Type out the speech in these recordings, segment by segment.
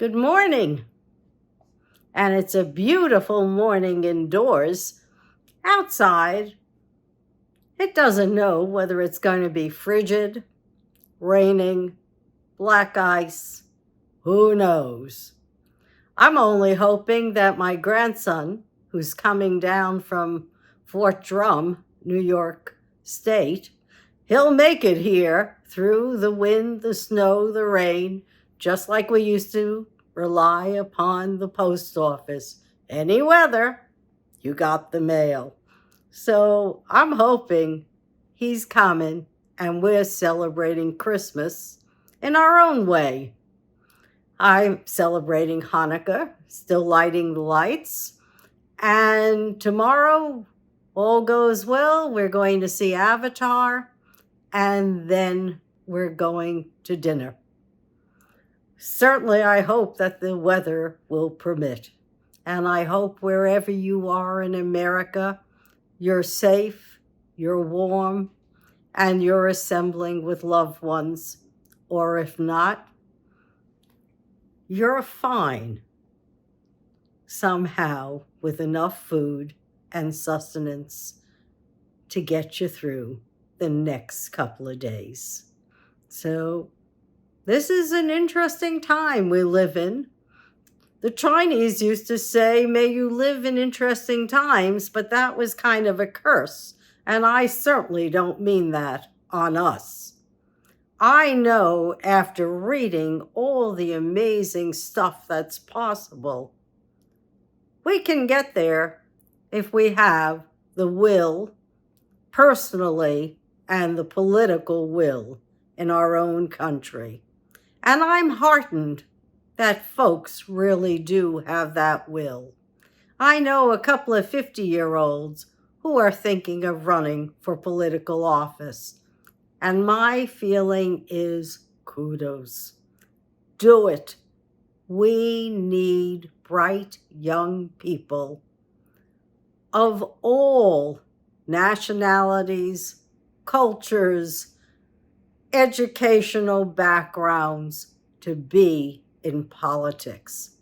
Good morning. And it's a beautiful morning indoors. Outside, it doesn't know whether it's going to be frigid, raining, black ice. Who knows? I'm only hoping that my grandson, who's coming down from Fort Drum, New York State, he'll make it here through the wind, the snow, the rain, just like we used to rely upon the post office. Any weather, you got the mail. So I'm hoping he's coming and we're celebrating Christmas in our own way. I'm celebrating Hanukkah, still lighting the lights. And tomorrow, all goes well, we're going to see Avatar, and then we're going to dinner. Certainly, I hope that the weather will permit. And I hope wherever you are in America, you're safe, you're warm, and you're assembling with loved ones. Or if not, you're fine somehow with enough food and sustenance to get you through the next couple of days. So this is an interesting time we live in. The Chinese used to say, may you live in interesting times, but that was kind of a curse. And I certainly don't mean that on us. I know after reading all the amazing stuff that's possible, we can get there if we have the will, personally, and the political will in our own country. And I'm heartened that folks really do have that will. I know a couple of 50-year-olds who are thinking of running for political office. And my feeling is kudos. Do it. We need bright young people of all nationalities, cultures, educational backgrounds to be in politics.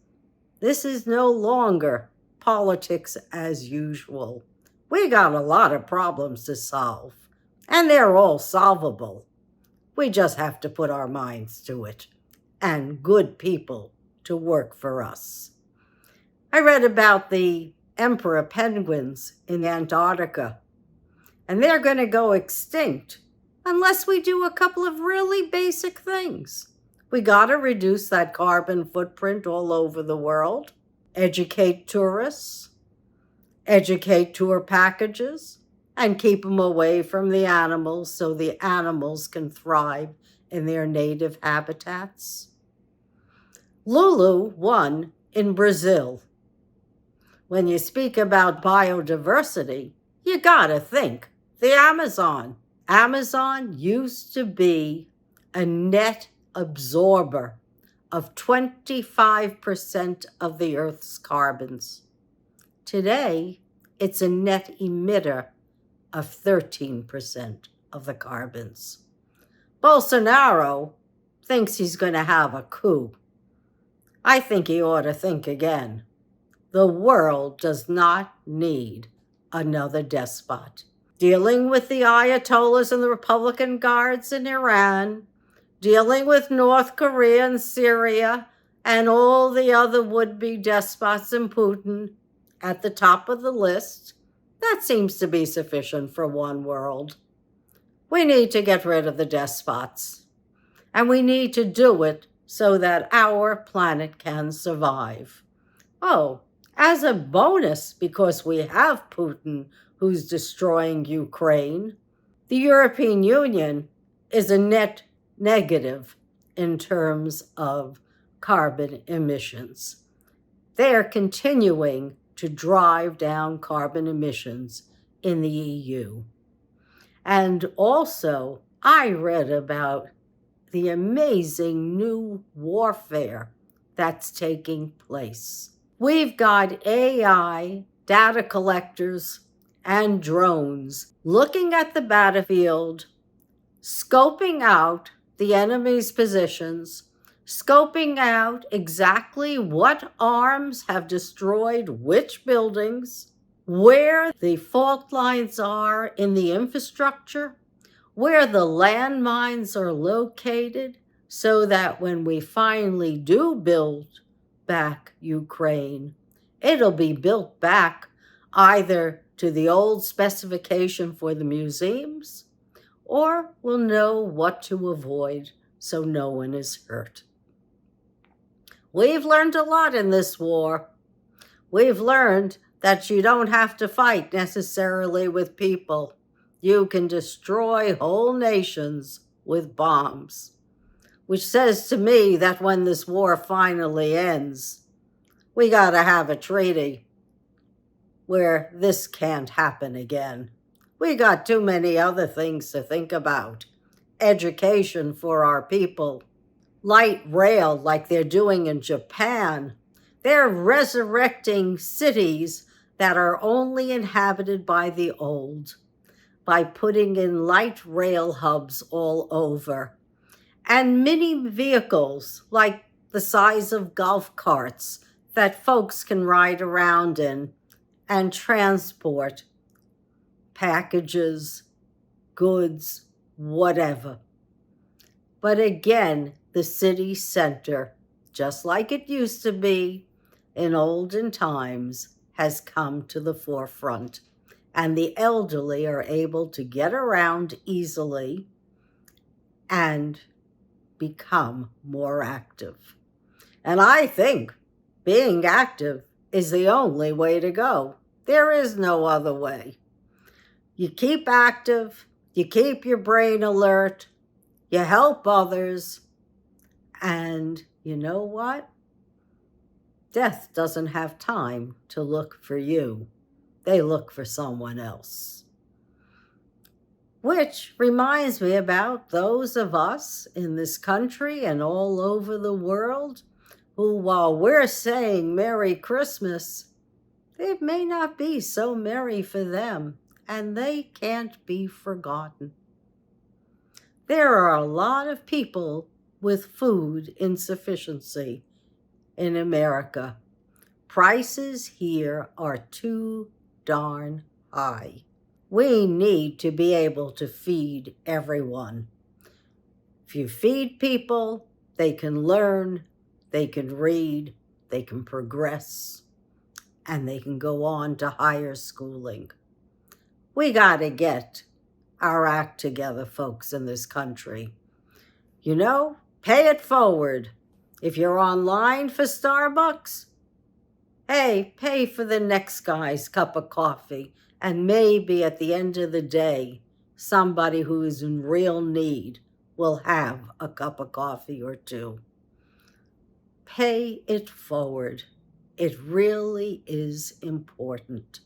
This is no longer politics as usual. We got a lot of problems to solve, and they're all solvable. We just have to put our minds to it, and good people to work for us. I read about the emperor penguins in Antarctica, and they're going to go extinct unless we do a couple of really basic things. We got to reduce that carbon footprint all over the world, educate tourists, educate tour packages, and keep them away from the animals so the animals can thrive in their native habitats. Lulu won in Brazil. When you speak about biodiversity, you gotta think the Amazon. Amazon used to be a net absorber of 25% of the Earth's carbons. Today, it's a net emitter of 13% of the carbons. Bolsonaro thinks he's going to have a coup. I think he ought to think again. The world does not need another despot. Dealing with the Ayatollahs and the Republican Guards in Iran, dealing with North Korea and Syria, and all the other would-be despots and Putin at the top of the list, that seems to be sufficient for one world. We need to get rid of the despots, and we need to do it so that our planet can survive. Oh, as a bonus, because we have Putin who's destroying Ukraine, the European Union is a net negative in terms of carbon emissions. They are continuing to drive down carbon emissions in the EU. And also, I read about the amazing new warfare that's taking place. We've got AI, data collectors, and drones looking at the battlefield, scoping out the enemy's positions, scoping out exactly what arms have destroyed which buildings, where the fault lines are in the infrastructure, where the landmines are located, so that when we finally do build back Ukraine, it'll be built back either to the old specification for the museums, or we'll know what to avoid so no one is hurt. We've learned a lot in this war. We've learned that you don't have to fight necessarily with people. You can destroy whole nations with bombs, which says to me that when this war finally ends, we gotta have a treaty where this can't happen again. We got too many other things to think about. Education for our people, light rail like they're doing in Japan. They're resurrecting cities that are only inhabited by the old by putting in light rail hubs all over. And mini vehicles like the size of golf carts that folks can ride around in and transport packages, goods, whatever. But again, the city center, just like it used to be in olden times, has come to the forefront, and the elderly are able to get around easily and become more active. And I think being active is the only way to go. There is no other way. You keep active, you keep your brain alert, you help others, and you know what? Death doesn't have time to look for you. They look for someone else. Which reminds me about those of us in this country and all over the world who, while we're saying Merry Christmas, it may not be so merry for them, and they can't be forgotten. There are a lot of people with food insufficiency in America. Prices here are too darn high. We need to be able to feed everyone. If you feed people, they can learn, they can read, they can progress, and they can go on to higher schooling. We got to get our act together, folks, in this country. You know, pay it forward. If you're online for Starbucks, hey, pay for the next guy's cup of coffee. And maybe at the end of the day, somebody who is in real need will have a cup of coffee or two. Pay it forward. It really is important.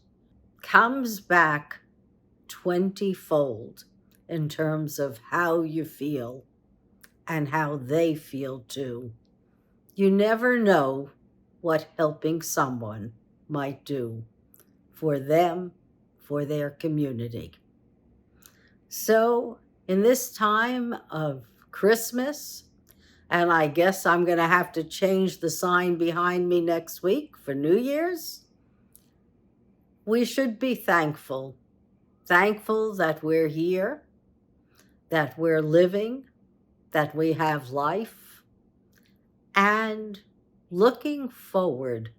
Comes back 20-fold in terms of how you feel and how they feel too. You never know what helping someone might do for them, for their community. So in this time of Christmas, and I guess I'm going to have to change the sign behind me next week for New Year's, we should be thankful. Thankful that we're here, that we're living, that we have life, and looking forward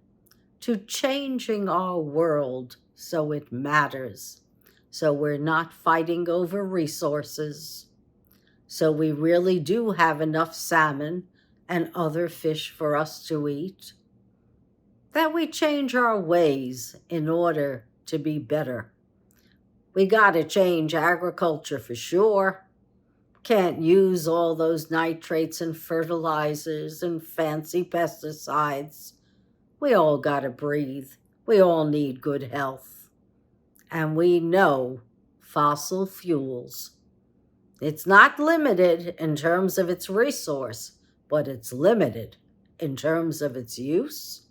to changing our world so it matters, so we're not fighting over resources, so we really do have enough salmon and other fish for us to eat, that we change our ways in order to be better. We got to change agriculture for sure. Can't use all those nitrates and fertilizers and fancy pesticides. We all got to breathe. We all need good health. And we know fossil fuels. It's not limited in terms of its resource, but it's limited in terms of its use.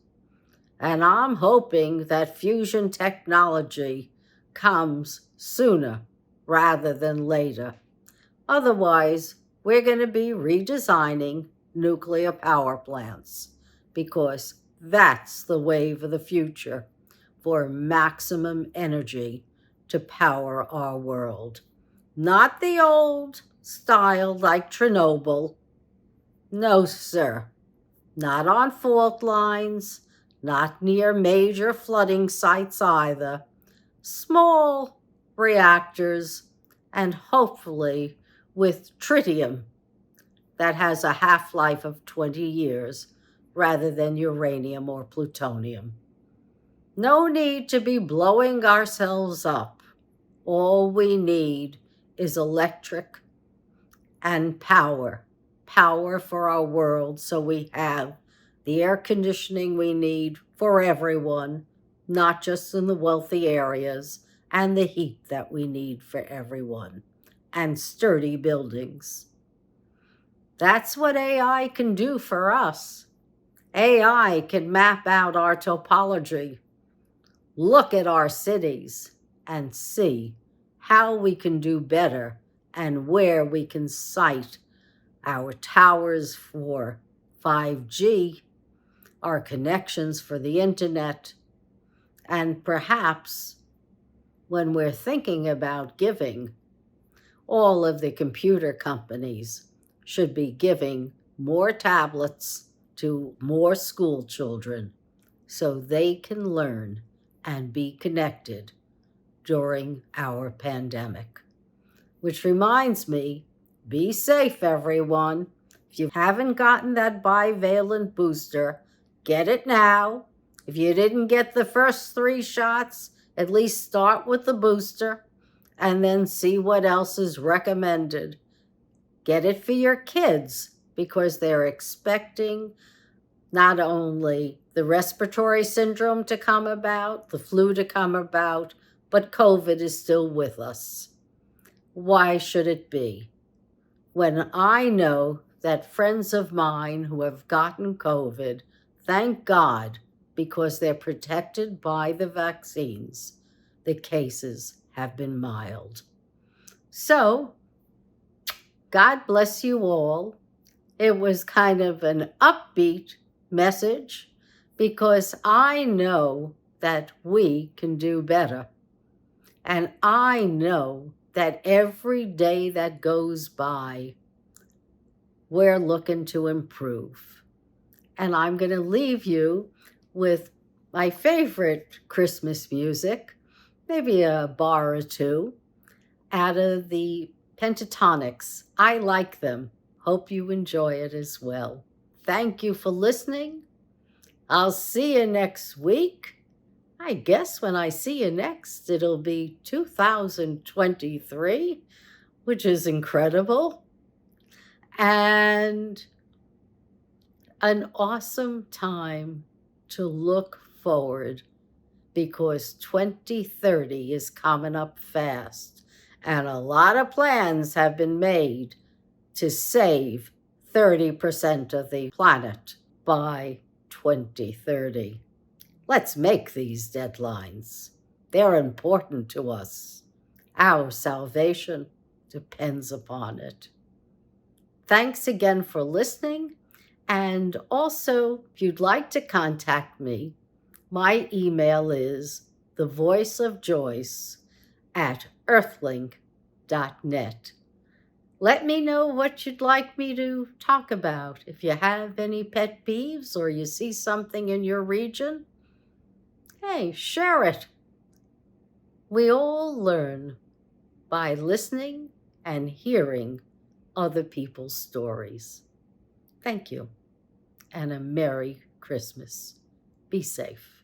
And I'm hoping that fusion technology comes sooner rather than later. Otherwise, we're going to be redesigning nuclear power plants, because that's the wave of the future for maximum energy to power our world. Not the old style like Chernobyl. No, sir. Not on fault lines, not near major flooding sites either. Small reactors, and hopefully with tritium that has a half-life of 20 years rather than uranium or plutonium. No need to be blowing ourselves up. All we need is electric and power for our world, so we have the air conditioning we need for everyone, not just in the wealthy areas, and the heat that we need for everyone, and sturdy buildings. That's what AI can do for us. AI can map out our topology, look at our cities, and see how we can do better and where we can site our towers for 5G, our connections for the internet, and perhaps when we're thinking about giving, all of the computer companies should be giving more tablets to more school children so they can learn and be connected during our pandemic. Which reminds me, be safe, everyone. If you haven't gotten that bivalent booster, get it now. If you didn't get the first 3 shots, at least start with the booster and then see what else is recommended. Get it for your kids because they're expecting not only the respiratory syndrome to come about, the flu to come about, but COVID is still with us. Why should it be? When I know that friends of mine who have gotten COVID, thank God, because they're protected by the vaccines, the cases have been mild. So, God bless you all. It was kind of an upbeat message because I know that we can do better. And I know that every day that goes by, we're looking to improve. And I'm going to leave you with my favorite Christmas music, maybe a bar or two, out of the Pentatonics. I like them. Hope you enjoy it as well. Thank you for listening. I'll see you next week. I guess when I see you next, it'll be 2023, which is incredible. And an awesome time to look forward because 2030 is coming up fast. And a lot of plans have been made to save 30% of the planet by 2030. Let's make these deadlines. They're important to us. Our salvation depends upon it. Thanks again for listening. And also, if you'd like to contact me, my email is thevoiceofjoyce@earthlink.net. Let me know what you'd like me to talk about. If you have any pet peeves or you see something in your region, hey, share it. We all learn by listening and hearing other people's stories. Thank you, and a Merry Christmas. Be safe.